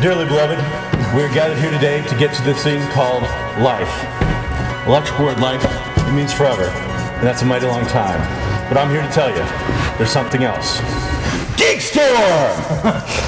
Dearly beloved, we're gathered here today to get to this thing called life. Electric word life, it means forever, and that's a mighty long time. But I'm here to tell you, there's something else. GeekStorm!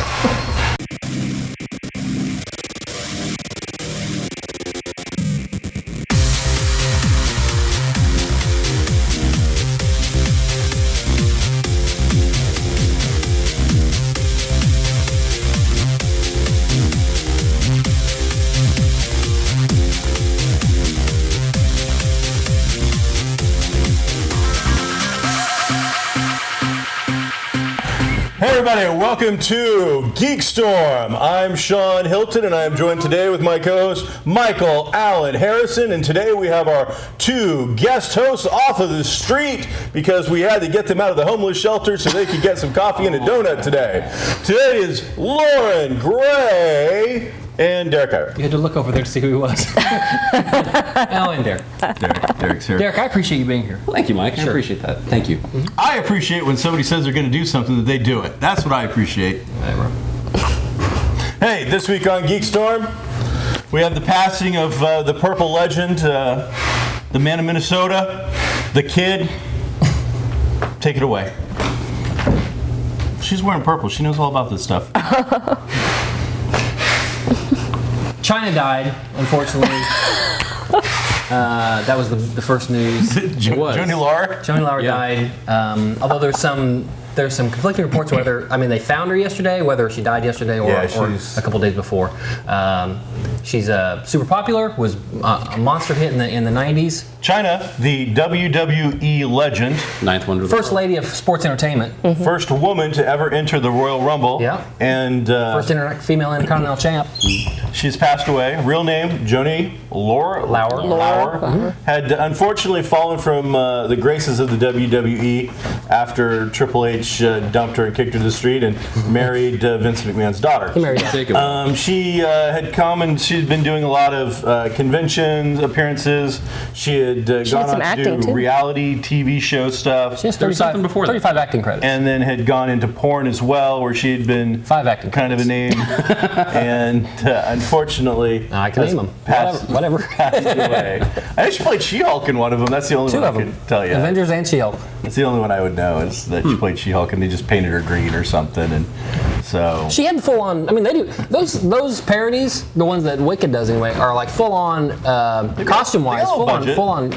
Hey everybody, welcome to GeekStorm. I'm Sean Hilton and I am joined today with my co-host Michael Allen Harrison, and today we have our two guest hosts off of the street because we had to get them out of the homeless shelter so they could get some coffee and a donut today. Today is Lauren Gray and Derek Ira. You had to look over there to see who he was. Alan, Derek. Derek's here. Derek, I appreciate you being here. Well, thank you, Mike. Sure. I appreciate that. Thank you. I appreciate when somebody says they're going to do something that they do it. That's what I appreciate. Hey, this week on GeekStorm, we have the passing of the purple legend, the man of Minnesota, the kid. Take it away. She's wearing purple. She knows all about this stuff. China died, unfortunately. That was the first news. Joni Laurer? Joni Laurer died. Although there's some conflicting reports whether, they found her yesterday, whether she died yesterday or a couple days before. She's super popular, was a monster hit in the 90s. China, the WWE legend. Ninth wonder of the First world. lady of sports entertainment. Mm-hmm. First woman to ever enter the Royal Rumble. Yeah. And First female Intercontinental champ. she's passed away. Real name, Joni Laurer. Mm-hmm. Had unfortunately fallen from the graces of the WWE after Triple H dumped her and kicked her to the street and married Vince McMahon's daughter. He married her. Take him. She had come and she'd been doing a lot of conventions, appearances. She had gone on to do reality TV show stuff. She has There was something before that. 35 acting credits. And then had gone into porn as well, where she had been 5 acting kind of a name. And unfortunately, I can name them. Whatever. passed away. I think she played She-Hulk in one of them. That's the only Two one of I them. could tell you. Avengers and She-Hulk. That's the only one I would know is that she played She-Hulk, and they just painted her green or something. And so She had full on. They do those parodies. The ones that Wicked does anyway are like full on costume wise. Full on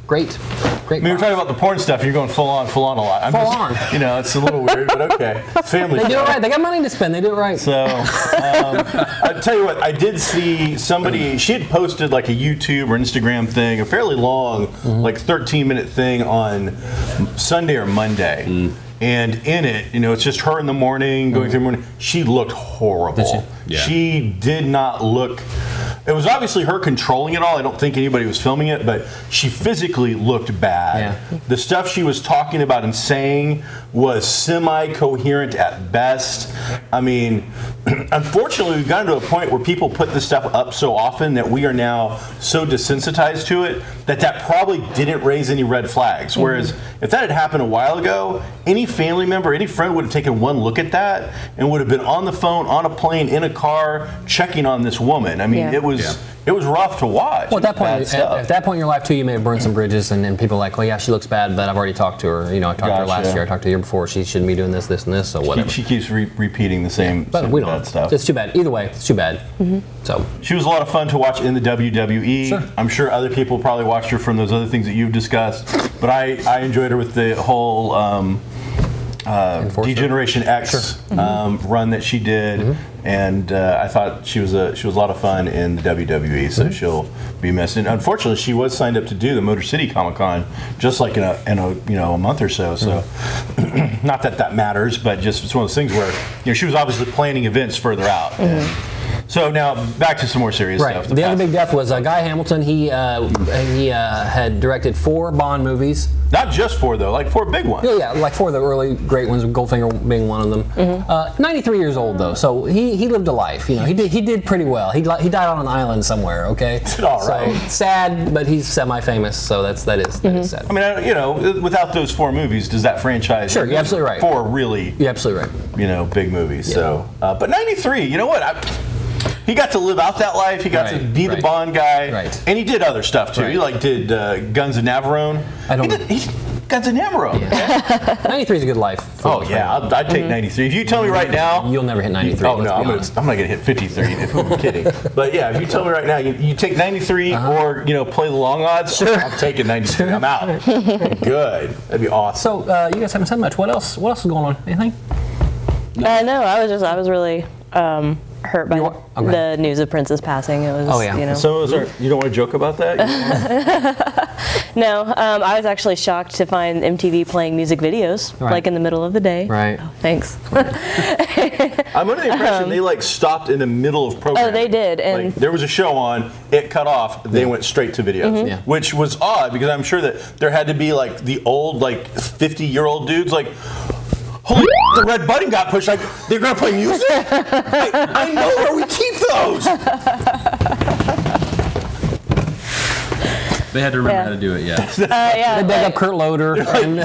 great. I mean, we're talking about the porn stuff. You're going full on a lot. Full on. It's a little weird, but okay. It's family. They do it right. They got money to spend. They do it right. So, I tell you what, I did see somebody. She had posted like a YouTube or Instagram thing, a fairly long, like 13-minute thing on Sunday or Monday. And in it, it's just her in the morning, going through the morning. She looked horrible. Did she? Yeah. She did not look. It was obviously her controlling it all. I don't think anybody was filming it, but she physically looked bad. Yeah. The stuff she was talking about and saying was semi-coherent at best. Unfortunately, we've gotten to a point where people put this stuff up so often that we are now so desensitized to it that probably didn't raise any red flags. Whereas if that had happened a while ago, any family member, any friend would have taken one look at that and would have been on the phone, on a plane, in a car, checking on this woman. It was rough to watch. Well, at that point in your life too, you may have burned some bridges, and then people are like, well, yeah, she looks bad, but I've already talked to her. I talked to her last year. I talked to her the year before. She shouldn't be doing this, and this, so whatever. She keeps repeating the same, but we don't bad stuff. It's too bad. Either way, it's too bad. So she was a lot of fun to watch in the WWE. Sure. I'm sure other people probably watched her from those other things that you've discussed, but I enjoyed her with the whole Degeneration X run that she did, and I thought she was a lot of fun in the WWE. So she'll be missed. And unfortunately, she was signed up to do the Motor City Comic Con just like in a month or so. So not that matters, but just it's one of those things where she was obviously planning events further out. And So now back to some more serious stuff. The other big death was Guy Hamilton. He had directed 4 Bond movies. Not just 4 though, like 4 big ones. Yeah, like 4 of the early great ones, Goldfinger being one of them. 93 years old though, so he lived a life. You know, he did pretty well. He died on an island somewhere. Okay, all right. So sad, but he's semi-famous, so that is sad. I mean, you know, without those 4 movies, does that franchise? Sure, you're absolutely right. 4 really, you're absolutely right. You know, big movies. Yeah. So, but 93, you know what? He got to live out that life. He got to be the Bond guy, and he did other stuff too. He like did Guns of Navarone. Guns of Navarone. Yeah. 93 is a good life. Oh yeah, I'd take 93. If you tell me right now, you'll never hit 93. Oh no, I'm not gonna hit 53. Who am I kidding? But yeah, if you tell me right now, you take 93 or play the long odds. Sure. I'm taking 93. I'm out. Good. That'd be awesome. So you guys haven't said much. What else? What else is going on? Anything? No, I was really hurt by the news of Prince's passing. It was, So you don't want to joke about that? No, I was actually shocked to find MTV playing music videos like in the middle of the day. Right. Oh, thanks. I'm under the impression they stopped in the middle of programming. Oh, they did, and there was a show on. It cut off. They went straight to videos, which was odd because I'm sure that there had to be the old 50-year-old dudes holy the red button got pushed. They're going to play music? I know where we keep those. They had to remember how to do it, yeah. They dug up Kurt Loder. And,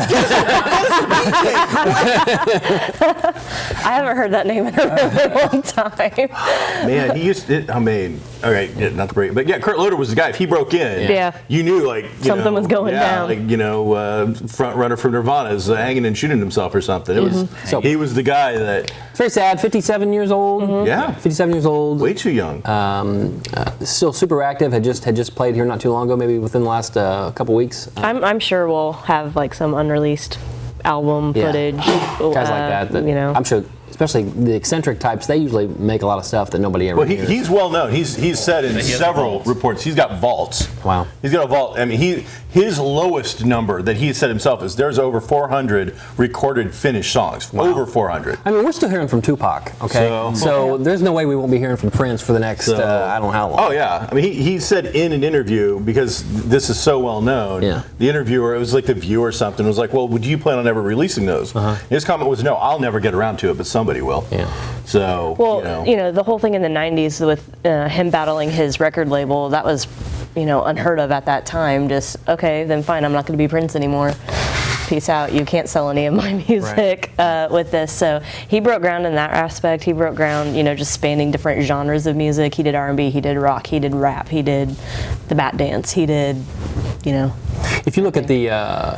I haven't heard that name in a really long time. Man, he used to, all right, not great, but Kurt Loder was the guy. If he broke in, you knew something was going down. Front runner from Nirvana is hanging and shooting himself or something. It was he was the guy that. It's very sad. 57 years old. Yeah, 57 years old. Way too young. Still super active. Had just played here not too long ago, maybe within the last couple weeks. I'm sure we'll have some unreleased album footage. Guys like that. I'm sure. Especially the eccentric types, they usually make a lot of stuff that nobody ever hears. He's well known. He's said in several reports he's got vaults. Wow. He's got a vault. I mean, his lowest number that he said himself is there's over 400 recorded finished songs. Wow. Over 400. I mean, we're still hearing from Tupac. Okay. So there's no way we won't be hearing from Prince for the next I don't know how long. Oh yeah. I mean, he said in an interview, because this is so well known. Yeah. The interviewer, it was like The View or something, was like, "Well, would you plan on ever releasing those?" His comment was, "No, I'll never get around to it, but somebody will." Yeah. So, the whole thing in the 90s with him battling his record label, that was, unheard of at that time. Just, okay, then fine, I'm not going to be Prince anymore. Peace out. You can't sell any of my music with this. So he broke ground in that aspect. He broke ground, just spanning different genres of music. He did R&B, he did rock, he did rap, he did the bat dance, he did, If you look at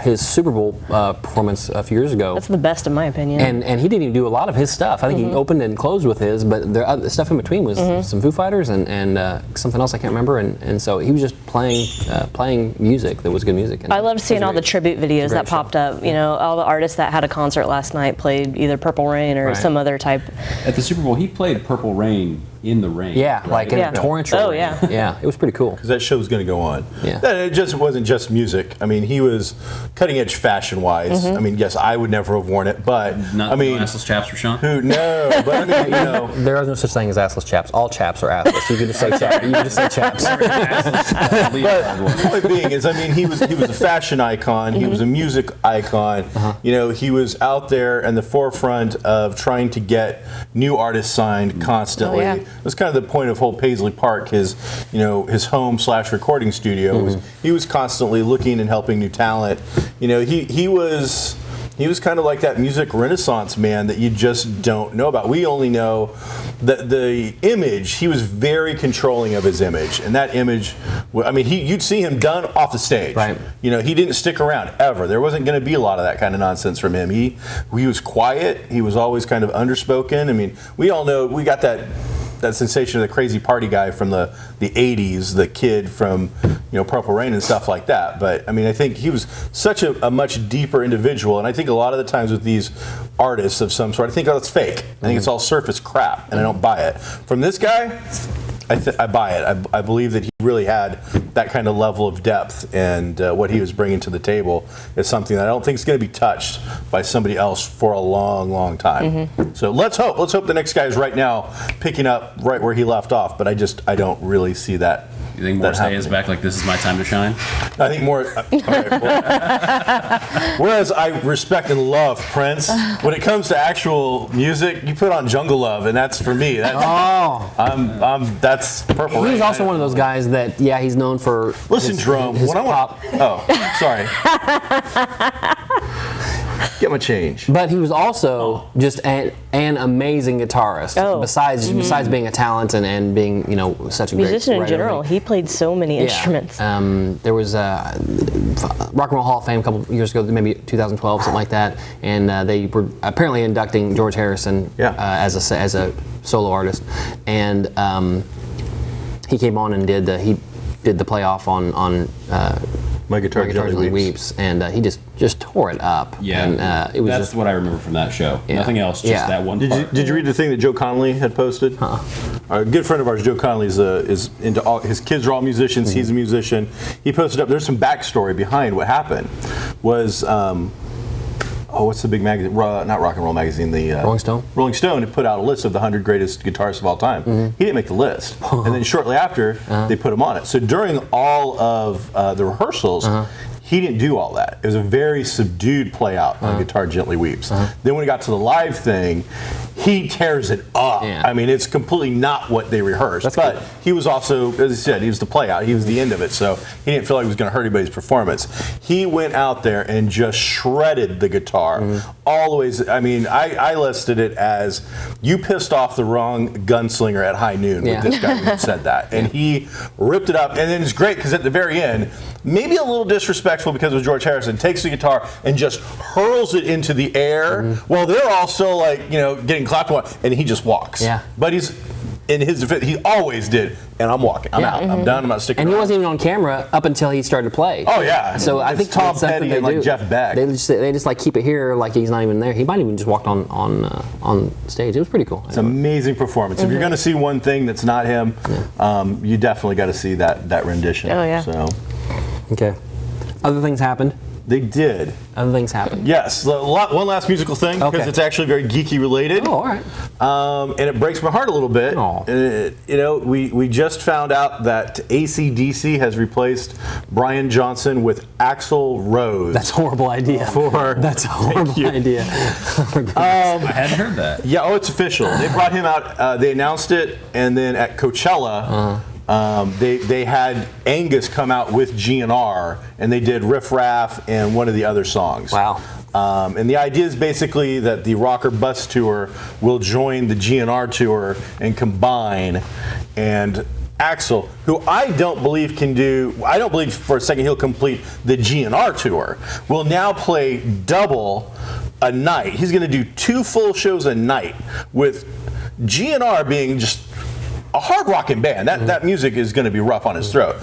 his Super Bowl performance a few years ago, that's the best in my opinion. And he didn't even do a lot of his stuff. I think he opened and closed with his, but the stuff in between was some Foo Fighters and something else I can't remember. And so he was just playing music that was good music. And I loved seeing all the tribute videos that popped up. All the artists that had a concert last night played either Purple Rain or some other type. At the Super Bowl, he played Purple Rain in the rain. Yeah, like in a torrential rain. Yeah. Yeah, it was pretty cool. Because that show was going to go on. Yeah. It just wasn't just music. I mean, he was cutting edge fashion-wise. I mean, yes, I would never have worn it, but assless chaps for Sean? No, but there is no such thing as assless chaps. All chaps are assless. You can just say chaps. You can just say chaps. But the point being is, he was a fashion icon. He was a music icon. He was out there in the forefront of trying to get new artists signed constantly. Oh, yeah. It was kind of the point of whole Paisley Park, his home / recording studio. He was constantly looking and helping new talent. He was kind of like that music renaissance man that you just don't know about. We only know the image. He was very controlling of his image, and that image, you'd see him done off the stage. Right. He didn't stick around ever. There wasn't going to be a lot of that kind of nonsense from him. He was quiet. He was always kind of underspoken. We all know we got that sensation of the crazy party guy from the 80s, the kid from Purple Rain and stuff like that. But I think he was such a much deeper individual, and I think a lot of the times with these artists of some sort, I think it's fake. I think it's all surface crap, and I don't buy it. From this guy, I buy it. I believe that he really had that kind of level of depth, and what he was bringing to the table is something that I don't think is going to be touched by somebody else for a long, long time. So let's hope the next guy is right now picking up right where he left off. But I don't really see that. You think Morrissey is back like this is my time to shine? I think more. Whereas I respect and love Prince, when it comes to actual music, you put on Jungle Love, and that's for me. That's Purple Rain. He's also one of those guys that, he's known for. Listen, Jerome, his when I want. Oh, sorry. Get my change. But he was also just an amazing guitarist. Besides being a talent and being such a great musician in writer. general, he played so many instruments. There was Rock and Roll Hall of Fame a couple years ago, maybe 2012, something like that, and they were apparently inducting George Harrison as a solo artist, and he came on and did the playoff on. My Guitar Gently Weeps, and he just tore it up. Yeah, and, it was that's just what I remember from that show. Nothing else, just that one part. Did you read the thing that Joe Connolly had posted? A good friend of ours, Joe Connolly, is into all. His kids are all musicians. He's a musician. He posted up. There's some backstory behind what happened. Was what's the big magazine? Not Rock and Roll magazine. The Rolling Stone. Rolling Stone had put out a list of the 100 greatest guitarists of all time. He didn't make the list, and then shortly after, they put him on it. So during all of the rehearsals. He didn't do all that. It was a very subdued play out on Guitar Gently Weeps. Then when he got to the live thing, he tears it up. I mean, it's completely not what they rehearsed. But he was also, as I said, he was the play out. He was the end of it. So he didn't feel like it was going to hurt anybody's performance. He went out there and just shredded the guitar all the ways. I mean, I listed it as you pissed off the wrong gunslinger at high noon with this guy who said that. And he ripped it up. And then it's great because at the very end, maybe a little disrespectful because of George Harrison, takes the guitar and just hurls it into the air while they're all still getting clapped on, and he just walks. But he's in his defense, he always did, and I'm walking. I'm out. I'm done. I'm not sticking around. And he wasn't even on camera up until he started to play. Oh yeah. So I think Tom Petty and like Jeff Beck. They just like keep it here like he's not even there. He might even just walked on stage. It was pretty cool. It's an amazing performance. If you're going to see one thing that's not him, you definitely got to see that rendition. Oh yeah. So. Okay. Other things happened. They did. Other things happened. Yes. One last musical thing, because it's actually very geeky related. Oh, all right. And it breaks my heart a little bit. We just found out that AC/DC has replaced Brian Johnson with Axl Rose. That's a horrible idea. That's a horrible idea. I hadn't heard that. Yeah, it's official. They brought him out. They announced it, and then at Coachella, they had Angus come out with GNR, and they did Riff Raff and one of the other songs. Wow. And the idea is basically that the Rocker Bus Tour will join the GNR Tour and combine. And Axl, who I don't believe for a second he'll complete the GNR Tour, will now play double a night. He's going to do 2 full shows a night, with GNR being just a hard rocking band. That music is going to be rough on his throat.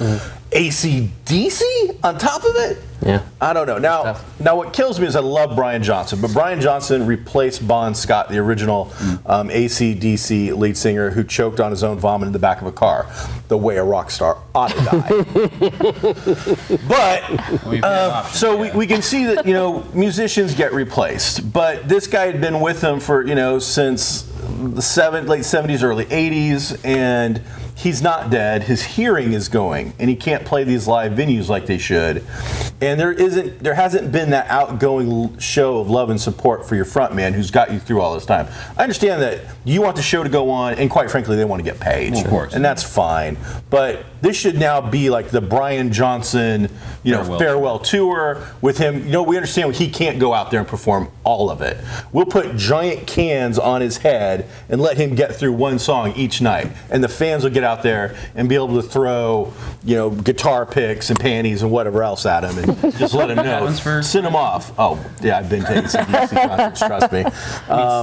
AC/DC on top of it? Yeah. I don't know. Now what kills me is I love Brian Johnson, but Brian Johnson replaced Bon Scott, the original AC/DC lead singer who choked on his own vomit in the back of a car, the way a rock star ought to die. But so we can see that musicians get replaced, but this guy had been with them for since the late 70s, early 80s, and he's not dead. His hearing is going, and he can't play these live venues like they should. And there hasn't been that outgoing show of love and support for your front man who's got you through all this time. I understand that you want the show to go on, and quite frankly, they want to get paid. Well, of course. And that's fine. But this should now be like the Brian Johnson, farewell tour with him. We understand he can't go out there and perform all of it. We'll put giant cans on his head and let him get through one song each night, and the fans will get out there and be able to throw, guitar picks and panties and whatever else at him, and just let him know. Send him off. Oh, yeah, I've been taking some DC concerts, trust me.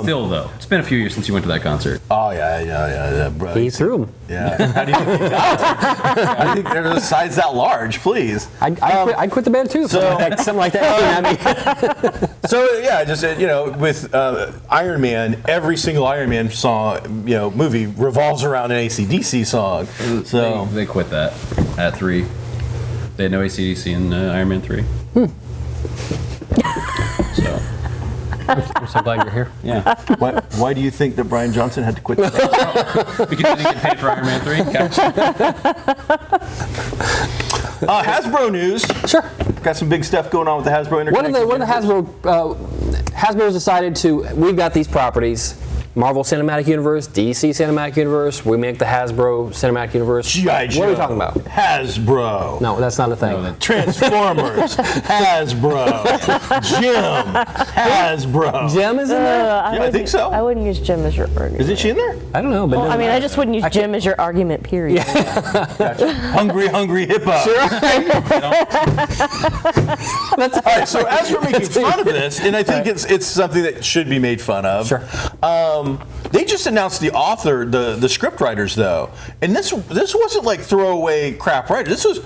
Still, though, it's been a few years since you went to that concert. Oh, yeah, bro. He threw him. Yeah. How do you think he got it? I think they're the size that large, please. I'd quit the band too. Something like that. So yeah, just with Iron Man, every single Iron Man song, movie revolves around an AC/DC song. So they quit that at 3. They had no AC/DC in Iron Man 3. So I'm so glad you're here. yeah, why do you think that Brian Johnson had to quit the band? because they didn't get paid for Iron Man 3. Hasbro news. Sure. Got some big stuff going on with the Hasbro Interconnected. What are the Hasbro's decided to, we've got these properties, Marvel Cinematic Universe, DC Cinematic Universe, we make the Hasbro Cinematic Universe. G.I. Joe. What are we talking about? Hasbro. No, that's not a thing. No, Transformers. Hasbro. Jim. Hasbro. Jim is in there? I think so. I wouldn't use Jim as your argument. Isn't she in there? I don't know, but Well, I mean, I just wouldn't use Jim as your argument, period. Hungry, hungry hippo. Sure. All right, so as we're making fun of this, and I think it's something that should be made fun of. Sure. They just announced the author, the script writers, though, and this wasn't like throwaway crap writer. This was,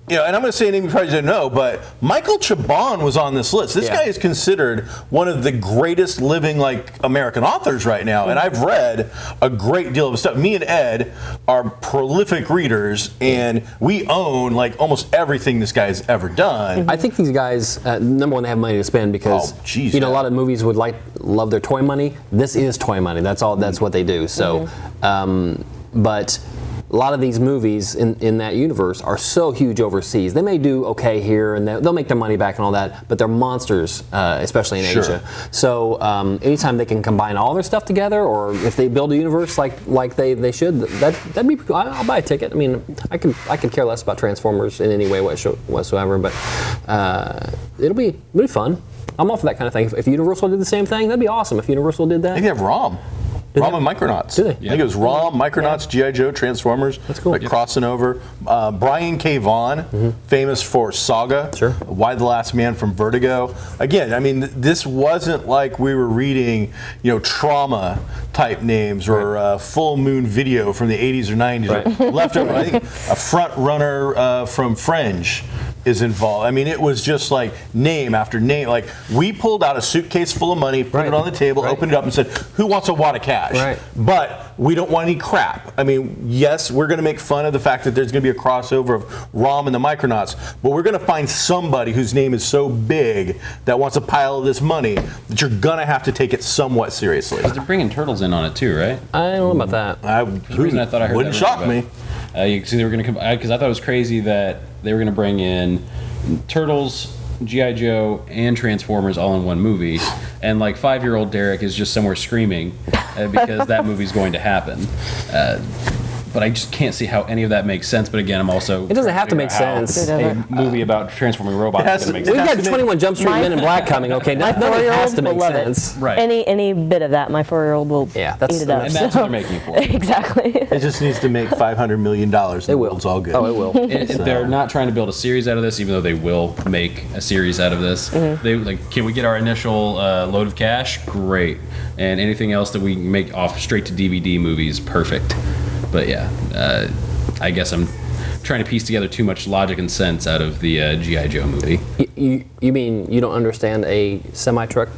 and I'm going to say a name you probably didn't know, but Michael Chabon was on this list. This guy is considered one of the greatest living American authors right now, and I've read a great deal of his stuff. Me and Ed are prolific readers, and we own almost everything this guy's ever done. I think these guys, number one, they have money to spend because a lot of movies would love their toy money. This is toy money. That's all. That's what they do. So, but a lot of these movies in that universe are so huge overseas. They may do okay here, and they'll make their money back and all that, but they're monsters, especially in Asia. So anytime they can combine all their stuff together, or if they build a universe like they should, that'd be. I'll buy a ticket. I mean, I could care less about Transformers in any way whatsoever, but it'll be fun. I'm all for that kind of thing. If Universal did the same thing, that'd be awesome. If Universal did that, I think they have ROM. ROM and Micronauts. Do they? I think it was ROM, Micronauts, G.I. Joe, Transformers. That's cool. Crossing over. Brian K. Vaughan, famous for Saga. Sure. Why the Last Man from Vertigo. Again, I mean, this wasn't like we were reading, trauma type names or Full Moon Video from the 80s or 90s. Right. Leftover, I think a front runner from Fringe is involved. I mean, it was just name after name. We pulled out a suitcase full of money, put it on the table, opened it up, and said, "Who wants a wad of cash?" Right. But we don't want any crap. I mean, yes, we're going to make fun of the fact that there's going to be a crossover of ROM and the Micronauts, but we're going to find somebody whose name is so big that wants a pile of this money that you're going to have to take it somewhat seriously. They're bringing Turtles in on it too, right? I don't know about that. For some reason I thought I heard wouldn't that shock me. Because they were going to because I thought it was crazy that they were going to bring in Turtles, G.I. Joe, and Transformers all in one movie, and 5-year-old Derek is just somewhere screaming because that movie's going to happen. But I just can't see how any of that makes sense. But again, I'm also It doesn't have to make sense. A movie about transforming robots is going to make We've sense. got 21 Jump Street Men in Black coming. Okay, My none of it has 4-year-old to will make love sense. it. Right. Any bit of that, my 4-year-old will eat it up. And that's what they're making it for. Exactly. It just needs to make $500 million. It will. It's all good. Oh, it will. They're not trying to build a series out of this, even though they will make a series out of this. They can we get our initial load of cash? Great. And anything else that we make off straight to DVD movies, perfect. But yeah, I guess I'm trying to piece together too much logic and sense out of the G.I. Joe movie. You mean you don't understand a semi-truck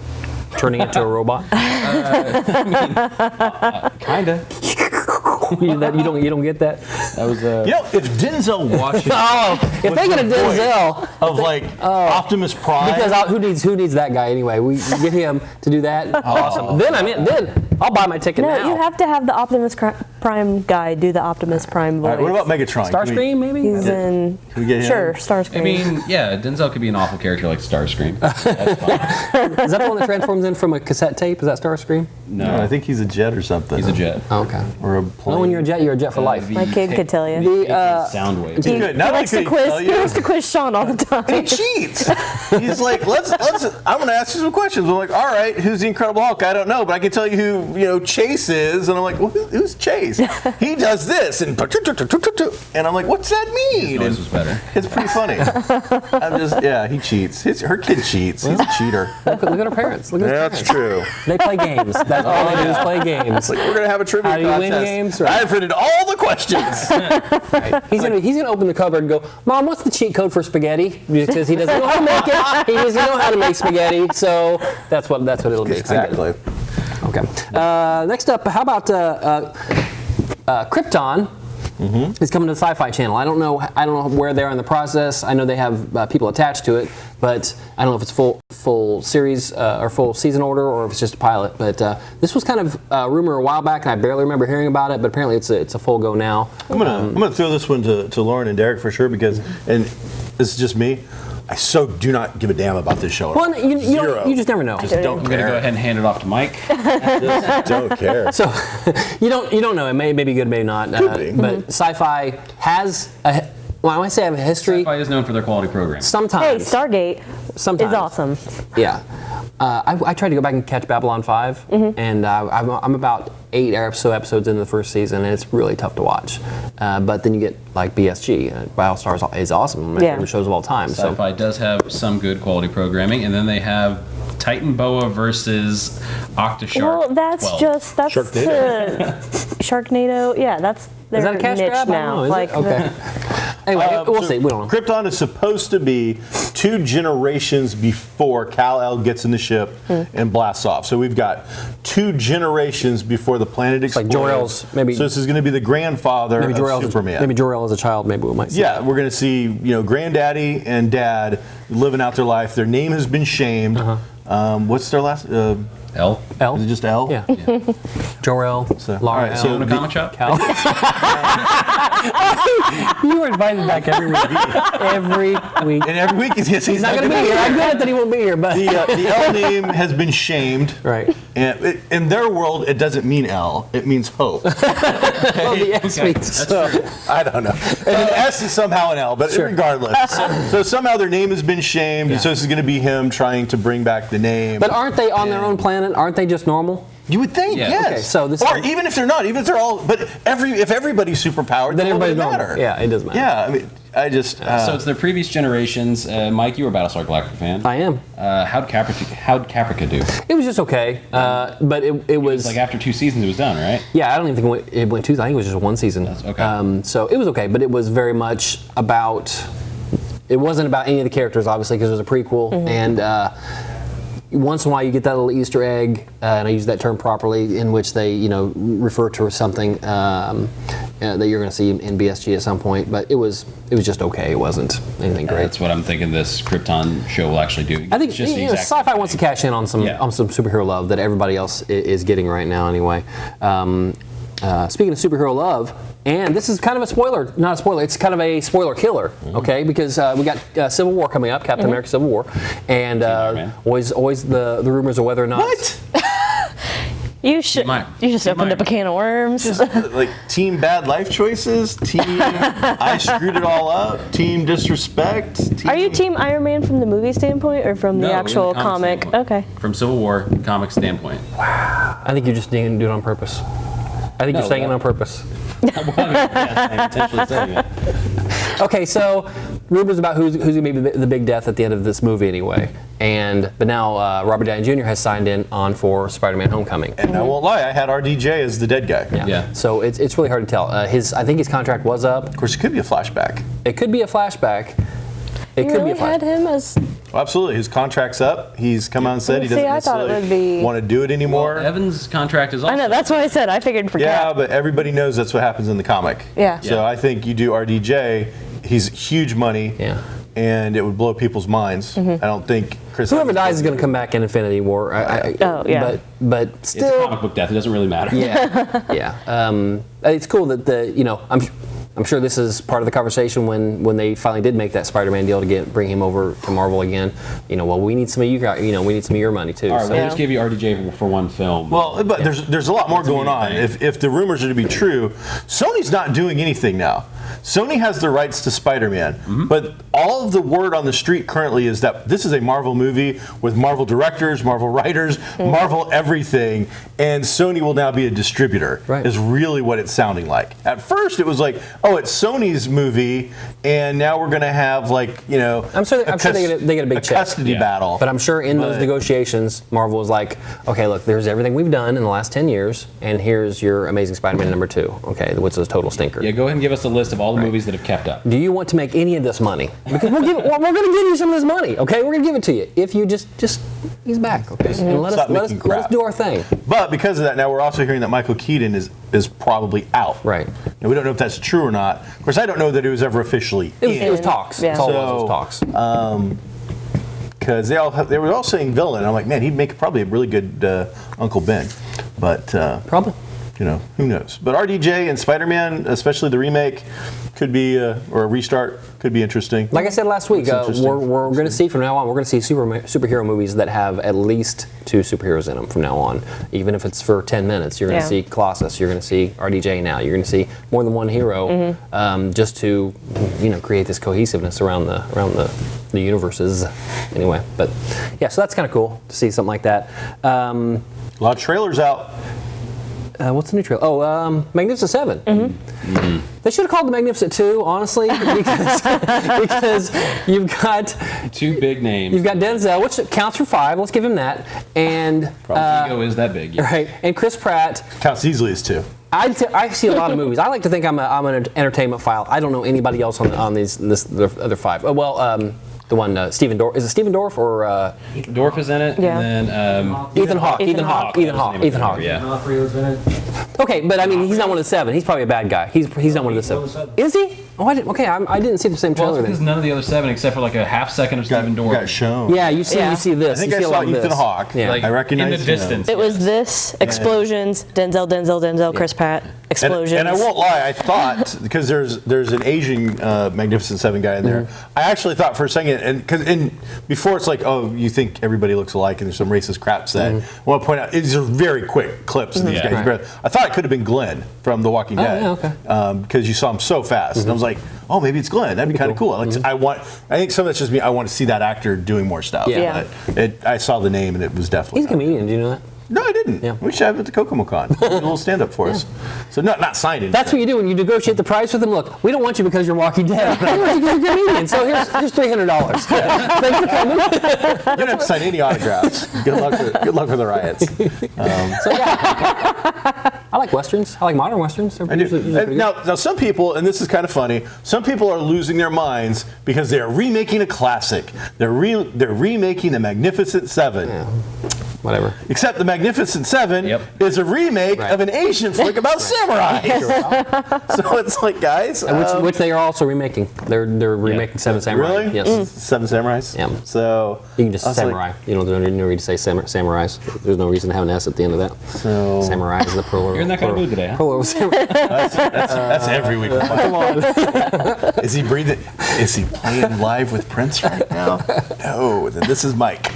turning into a robot? Kinda. You don't get that? That was If Denzel Washington If they get a Denzel of Optimus Prime, because who needs that guy anyway? We get him to do that. Awesome. Then I'll buy my ticket No, now. you have to have the Optimus Prime guy do the Optimus Prime voice. all right, what about Megatron? Starscream, maybe? He's in. Can we get him? Sure, Starscream. I mean, yeah, Denzel could be an awful character like Starscream. That's fine. Is that the one that transforms in from a cassette tape? Is that Starscream? No, I think he's a jet or something. he's a jet. Oh, okay. Or a plane. Well, when you're a jet for life. My kid could tell you. Sound waves. He could. Not likes only to could he quiz. tell He you, likes to quiz Sean all the time. he cheats. He's like, let's. I'm going to ask you some questions. I'm like, all right, who's the Incredible Hulk? I don't know, but I can tell you who Chase is. And I'm like, well, who's Chase? He does this and I'm like, what's that mean? His noise was better. It's pretty funny. He cheats. Her kid cheats. He's a cheater. Look at her parents. Look at That's his true. parents. They play games. That's all they do is play games. Like, we're gonna have a trivia How do you contest. win games? Right. I printed all the questions. Right. He's gonna open the cupboard and go, Mom, what's the cheat code for spaghetti? Because he doesn't know how to make it. He doesn't know how to make spaghetti. So that's what it'll be. Exactly. Okay. Next up, how about Krypton is coming to the Sci-Fi Channel. I don't know where they are in the process. I know they have people attached to it, but I don't know if it's full series or full season order, or if it's just a pilot. But this was kind of a rumor a while back, and I barely remember hearing about it. But apparently, it's a full go now. I'm gonna throw this one to Lauren and Derek for sure, because, and this is just me, I so do not give a damn about this show. Well, you just never know. Just don't I'm gonna go ahead and hand it off to Mike. Just don't care. So you don't know. It may be good, maybe not. Could be. But Sci-Fi has when I say I have a history, Sci-Fi is known for their quality programming. sometimes. Hey, Stargate Sometimes. is awesome. Yeah. I tried to go back and catch Babylon 5, and I'm about 8 or so episodes into the first season, and it's really tough to watch. But then you get like BSG. Battlestar is awesome. One of my favorite shows of all time. Sci-Fi does have some good quality programming, and then they have Titan Boa versus Octoshark. Well, that's 12. Sharknado. Yeah, that's their Is that a cash niche grab? I don't now. know, is it? Like Okay. Anyway, we'll see. We don't know. Krypton is supposed to be 2 generations before Kal-El gets in the ship and blasts off. So we've got 2 generations before the planet explodes. like Jor-El's, maybe. So this is going to be the grandfather of Superman. Maybe Jor-El as a child. Maybe we might see. Yeah, we're going to see granddaddy and dad living out their life. Their name has been shamed. What's their last? L. Is it just L? Yeah. Jor-El, Lara, right, L. so Own a comic shop? Cal. You were invited back every week. Every week. And every week he's He's not going to be here. I get it that he won't be here, but The L name has been shamed. right. And in their world, it doesn't mean L. It means hope. Oh, the S means. So, I don't know. And an S is somehow an L, but regardless. So somehow their name has been shamed. So this is going to be him trying to bring back the name. But aren't they on their own planet? Aren't they just normal? You would think, Yeah. yes. Okay, so this or is- even if they're not, even if they're all, but if everybody's superpowered, Then it everybody's doesn't normal. matter. Yeah, it does matter. Yeah, I mean, I just. So it's their previous generations. Mike, you were a Battlestar Galactica fan. I am. How'd Caprica do? It was just okay, but it was Like after 2 seasons, it was done, right? Yeah, I don't even think it went 2. I think it was just 1 season. okay. So it was okay, but it was very much about. It wasn't about any of the characters, obviously, because it was a prequel, and once in a while you get that little Easter egg, and I use that term properly, in which they refer to something that you're going to see in BSG at some point. But it was just okay. It wasn't anything great. That's what I'm thinking this Krypton show will actually do. I think It's just the exact Sci-Fi same wants to thing. cash in on some superhero love that everybody else is getting right now. Anyway, speaking of superhero love, and this is kind of a spoiler, not a spoiler. It's kind of a spoiler killer, okay? Because we got Civil War coming up, Captain America: Civil War, and always the rumors of whether or not. What? You just opened up a can of worms. Like team bad life choices, team I screwed it all up, team disrespect. Are you Team Iron Man from the movie standpoint or from the No, actual in the comic comic? standpoint. Okay. From Civil War comic standpoint. I think you just didn't do it on purpose. I think you're saying it on purpose. I'm intentionally saying it. Okay, so rumors about who's going to be the big death at the end of this movie anyway. But now Robert Downey Jr. has signed on for Spider-Man: Homecoming. And I won't lie, I had RDJ as the dead guy. Yeah. So it's really hard to tell. I think his contract was up. Of course, it could be a flashback. It could be a flashback. It You could really be a had flashback. him as. Well, absolutely, his contract's up. He's come out and said he doesn't I thought it would be- necessarily want to do it anymore. Evan's contract is also. I know, that's what I said. I figured for Yeah, Cap. but everybody knows that's what happens in the comic. Yeah. So I think you do RDJ. He's huge money. Yeah. And it would blow people's minds. I don't think Chris. Whoever dies is going to come back in Infinity War. Oh, yeah. But It's a still, comic book death. It doesn't really matter. yeah. It's cool that I'm sure this is part of the conversation when they finally did make that Spider-Man deal to bring him over to Marvel again. Well, we need some of you guys. We need some of your money too. All right, So- we'll just give you RDJ for one film. Well, but there's a lot more going on. If the rumors are to be true, Sony's not doing anything now. Sony has the rights to Spider-Man, but all of the word on the street currently is that this is a Marvel movie with Marvel directors, Marvel writers, Marvel everything, and Sony will now be a distributor. Right. Is really what it's sounding like. At first, it was like, oh, it's Sony's movie, and now we're going to have I'm sure they get a big check. custody battle. But I'm sure in those negotiations, Marvel was like, okay, look, there's everything we've done in the last 10 years, and here's your Amazing Spider-Man #2. Okay, which is a total stinker. Yeah, go ahead and give us a list of all the movies that have kept up. Do you want to make any of this money? Because we're going to give you some of this money, okay? We're going to give it to you if you just he's back, okay? And let us do our thing. But because of that, now we're also hearing that Michael Keaton is probably out. Right. And we don't know if that's true or not. Of course, I don't know that it was ever officially in. It was talks. Yeah. That's all it was talks. Because they were all saying villain. I'm like, man, he'd make probably a really good Uncle Ben. But Probably. Who knows? But RDJ and Spider-Man, especially the remake, could be or a restart could be interesting. Like I said last week, we're going to see from now on. We're going to see superhero movies that have at least 2 superheroes in them from now on. Even if it's for 10 minutes, you're going to see Colossus. You're going to see RDJ now. You're going to see more than one hero, just to create this cohesiveness around the universes. Anyway, but yeah, so that's kind of cool to see something like that. A lot of trailers out. What's the new trailer? Oh, Magnificent 7. They should have called the Magnificent 2, honestly, because you've got 2 big names. You've got Denzel, which counts for 5. Let's give him that. And ego is that big, yeah. Right? And Chris Pratt Counts easily as 2. I see a lot of movies. I like to think I'm an entertainment file. I don't know anybody else on the other 5. The one Stephen Dorff. Is it Stephen Dorff or Dorff is in it? Yeah. And then Ethan Hawke? Ethan Hawke. Yeah. D'Onofrio's in it. Okay, but I mean, he's not one of the 7. He's probably a bad guy. He's not one of the 7. Is he? Oh, I didn't see the same Well, trailer. it's because then. none of the other 7, except for like a half second of Stephen Dorff. Got shown. Yeah, you see this. I think you I see a saw lot of Ethan this. Hawke. Yeah. Like, I recognize in the distance. It was this, explosions, Denzel, Chris Pratt, explosions. And I won't lie, I thought, because there's an Asian Magnificent 7 guy in there, I actually thought for a second, and before it's like, oh, you think everybody looks alike and there's some racist crap said. I want to point out, these are very quick clips of these guys. Right. I thought it could have been Glenn from The Walking Dead. Yeah, okay. Because you saw him so fast. And I was like, oh, maybe it's Glenn. That'd be kind of cool. I think some of that's just me. I want to see that actor doing more stuff. Yeah. But I saw the name and it was definitely He's a comedian. Do you know that? No, I didn't. Yeah. We should have it at the Kokomo-Con. A little stand-up for us. So not signed anything. That's what you do when you negotiate the price with them. Look, we don't want you because you're Walking Dead. We want you because you're a comedian. So here's $300. Thanks for coming. You don't have to sign any autographs. Good luck with the riots. So yeah, I like westerns. I like modern westerns. I do. Now, some people, and this is kind of funny, some people are losing their minds because they are remaking a classic. They're remaking The Magnificent 7. Yeah. Whatever. Except The Magnificent 7 is a remake of an Asian flick about samurai. So it's like, guys. Which they are also remaking. They're remaking Seven Samurai. Really? Yes. 7 Samurais? Yeah. So You can just say samurai. like, You don't need no reason to say samurais. There's no reason to have an S at the end of that. So Samurai is the plural. You're in that kind of mood today, huh? Plural samurai. that's every week. Come on. Is he breathing? Is he playing live with Prince right now? No, then this is Mike.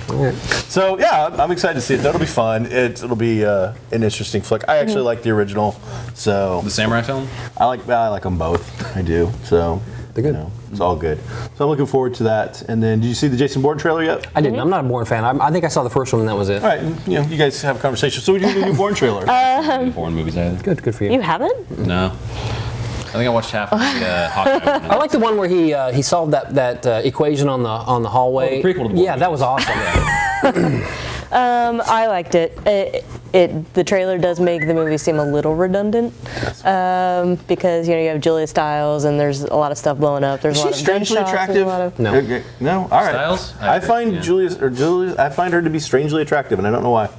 So yeah, I'm excited to see it. That'll be fun. It'll be an interesting flick. I actually like the original, so The samurai film? I like them both. I do. So They're good. it's all good. So I'm looking forward to that. And then, did you see the Jason Bourne trailer yet? I didn't. I'm not a Bourne fan. I think I saw the first one and that was it. All right, you guys have a conversation. So we do the new Bourne trailer. Foreign movies either. Good for you. You haven't? No. I think I watched half of the Hawkeye one. I like the one where he solved that equation on the hallway. Oh, the prequel to the Bourne Yeah, that was awesome. I liked it. The trailer does make the movie seem a little redundant because you have Julia Stiles and there's a lot of stuff blowing up. There's Is a lot she of strangely gunshots, there's attractive? a lot of- No. Okay. No. All right. Stiles? I find Julia. I find her to be strangely attractive, and I don't know why.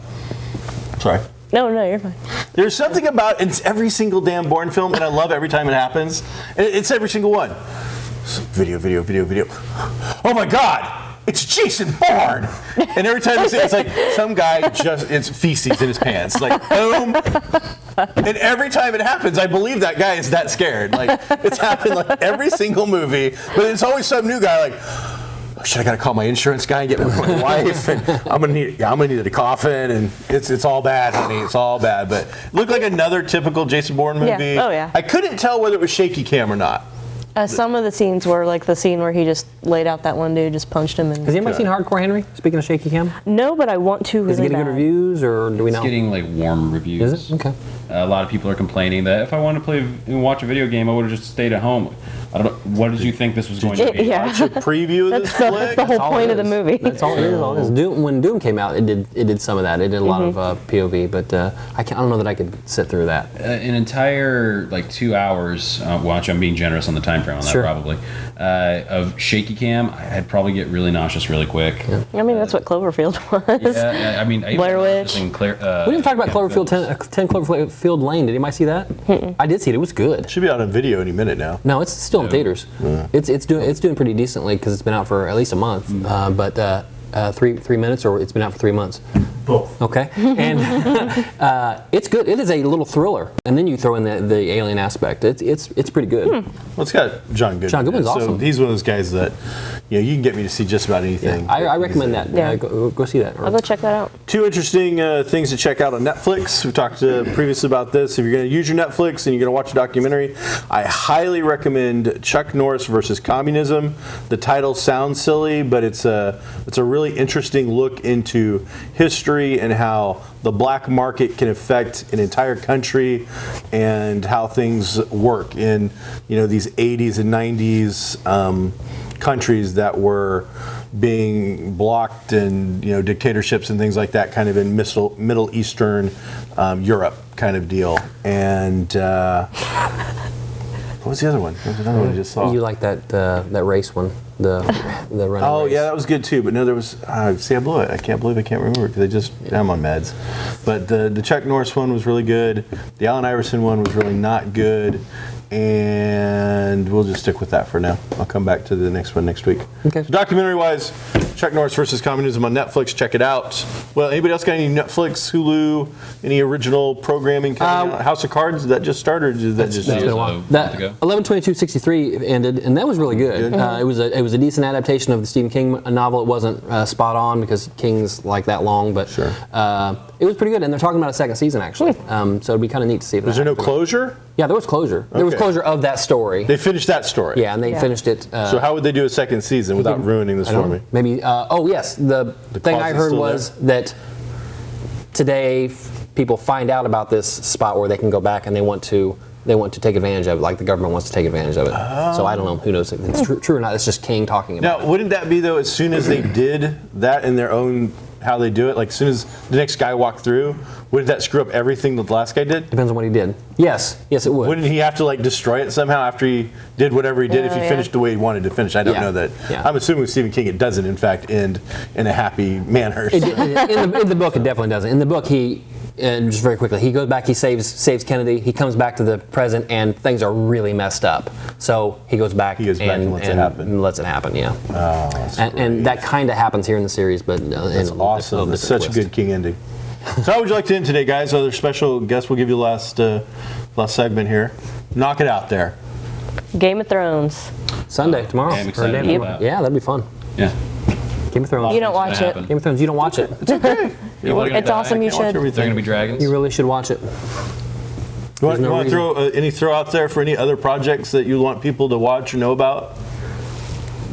Sorry. No, you're fine. There's something about it's every single damn Bourne film, and I love every time it happens. It's every single one. Video. Oh my God! It's Jason Bourne! And every time you see it, it's like some guy it's feces in his pants. Like, boom! And every time it happens, I believe that guy is that scared. Like, it's happened like every single movie, but it's always some new guy like, I gotta call my insurance guy and get my wife, and I'm gonna need a coffin, and it's all bad, honey. It's all bad. But it looked like another typical Jason Bourne movie. Yeah. Oh, yeah. I couldn't tell whether it was shaky cam or not. Some of the scenes were like the scene where he just laid out that one dude, just punched him. Has anybody seen Hardcore Henry? Speaking of shaky cam, No, but I want to really is it getting bad. good reviews, or do we know? It's getting like warm reviews. Is it? Okay. A lot of people are complaining that if I wanted to watch a video game, I would have just stayed at home. I don't know. What did you think this was going to be? Yeah. Watch a preview of this flick. That's the whole point of the movie. That's all it is. All it is. When Doom came out, it did some of that. It did a lot of POV, but I don't know that I could sit through that. An entire 2 hours. Watch, I'm being generous on the time frame on that probably. Of shaky cam, I'd probably get really nauseous really quick. Yeah. I mean, that's what Cloverfield was. Yeah, I mean, Blair Witch. we We didn't talk about Cloverfield 10 Cloverfield Lane. Did anybody see that? I did see it. It was good. Should be out on video any minute now. No, it's still in theaters. Yeah. It's doing pretty decently because it's been out for at least a month. But 3 minutes, or it's been out for 3 months. Both. Okay, and it's good. It is a little thriller, and then you throw in the alien aspect. It's pretty good. Well, it's got John Goodman. John Goodman's awesome. So he's one of those guys that you can get me to see just about anything. Yeah, I recommend that. Yeah. Go see that. I'll go check that out. 2 interesting things to check out on Netflix. We talked previously about this. If you're going to use your Netflix and you're going to watch a documentary, I highly recommend Chuck Norris versus Communism. The title sounds silly, but it's a really interesting look into history and how the black market can affect an entire country and how things work in these 80s and 90s countries that were being blocked, and dictatorships and things like that, kind of in Middle Eastern Europe kind of deal. And what was the other one? There was another one I just saw. You like that race one, the running Oh race. yeah, that was good too. But no, there was. See, I blew it. I can't believe I can't remember because I'm on meds. But the Chuck Norris one was really good. The Allen Iverson one was really not good. And we'll just stick with that for now. I'll come back to the next one next week. Okay. So documentary-wise, Chuck Norris versus Communism on Netflix. Check it out. Well, anybody else got any Netflix, Hulu, any original programming coming out? House of Cards, did that just start, or did that just? That's been a while. That 11/22/63 ended, and that was really good. It was a decent adaptation of the Stephen King novel. It wasn't spot on because King's like that long, but sure. It was pretty good. And they're talking about a second season actually. So it'd be kind of neat to see. Was there no closure? Yeah, there was closure. There was closure of that story. They finished that story. Yeah, and they finished it. So how would they do a second season without ruining this for me? Maybe. Oh yes, the thing I heard was that today people find out about this spot where they can go back and they want to take advantage of it, like the government wants to take advantage of it. So I don't know. Who knows if it's true or not? It's just King talking about it. Now, wouldn't that be though? As soon as they did that in their own how they do it, like as soon as the next guy walked through, wouldn't that screw up everything that the last guy did? Depends on what he did. Yes, it would. Wouldn't he have to destroy it somehow after he did whatever he did if he finished the way he wanted to finish? I don't know that. Yeah. I'm assuming with Stephen King it doesn't in fact end in a happy manner. In the book, it definitely doesn't. In the book, and just very quickly, he goes back, he saves Kennedy, he comes back to the present, and things are really messed up. So he goes back, and lets it happen. Yeah. Oh, that's and that kind of happens here in the series, but that's awesome. It's such a good King ending. So how would you like to end today, guys? Other special guest, we'll give you the last segment here. Knock it out there. Game of Thrones. Sunday, tomorrow. I'm excited about that. Yeah, that'd be fun. Yeah. Game of Thrones. You don't watch it. Game of Thrones, you don't watch it. It's okay. It's awesome. You should. They're going to be dragons. You really should watch it. You want to throw any throw out there for any other projects that you want people to watch or know about?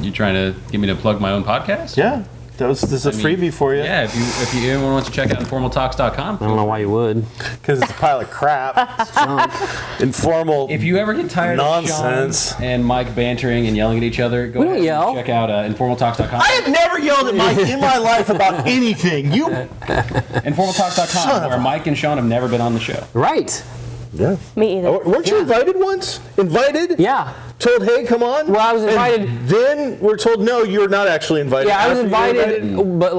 You trying to get me to plug my own podcast? Yeah. This is a freebie for you. Yeah, if anyone wants to check out informaltalks.com. I don't know why you would. Because it's a pile of crap. It's junk. Informal If you ever get tired nonsense. of Sean and Mike bantering and yelling at each other, go ahead and check out informaltalks.com. I have never yelled at Mike in my life about anything. You Informaltalks.com, where Mike and Sean have never been on the show. Right. Yeah. Me either. Weren't you invited once? Invited? Yeah. Told, hey, come on? Well, I was invited. And then we're told, no, you're not actually invited. Yeah, I was After you're invited, but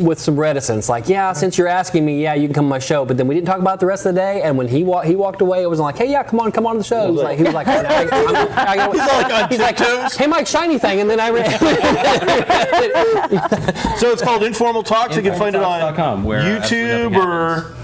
with some reticence. Since you're asking me, you can come to my show. But then we didn't talk about it the rest of the day. And when he walked away, it was like, hey, come on to the show. He was like, he's like on tiptoes. Hey, Mike, shiny thing. And then I read. So it's called Informal Talks. You can find it on YouTube or...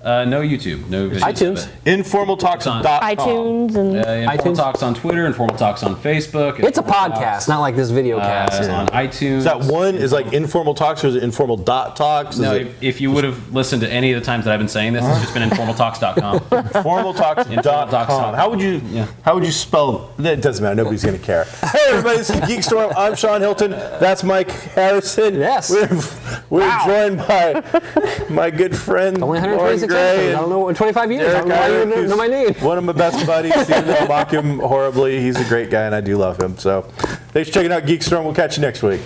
no YouTube, no videos. iTunes. Informaltalks.com. iTunes and Informal Talks on Twitter, Informal Talks on Facebook. It's a podcast, not like this video cast. On iTunes. Is that one is like Informal Talks or is it Informal.talks? No, if you would have listened to any of the times that I've been saying this, it's just been informaltalks.com. Informaltalks.com. How would you spell that? It doesn't matter. Nobody's going to care. Hey, everybody, this is GeekStorm. I'm Sean Hilton. That's Mike Harrison. Yes. We're joined by my good friend, Only Lauren 126 Gray. episodes. I don't know, in 25 years. I don't know why you would know my name. One of my best buddies, even though I mock him horribly. He's a great guy, and I do love him. So thanks for checking out GeekStorm. We'll catch you next week.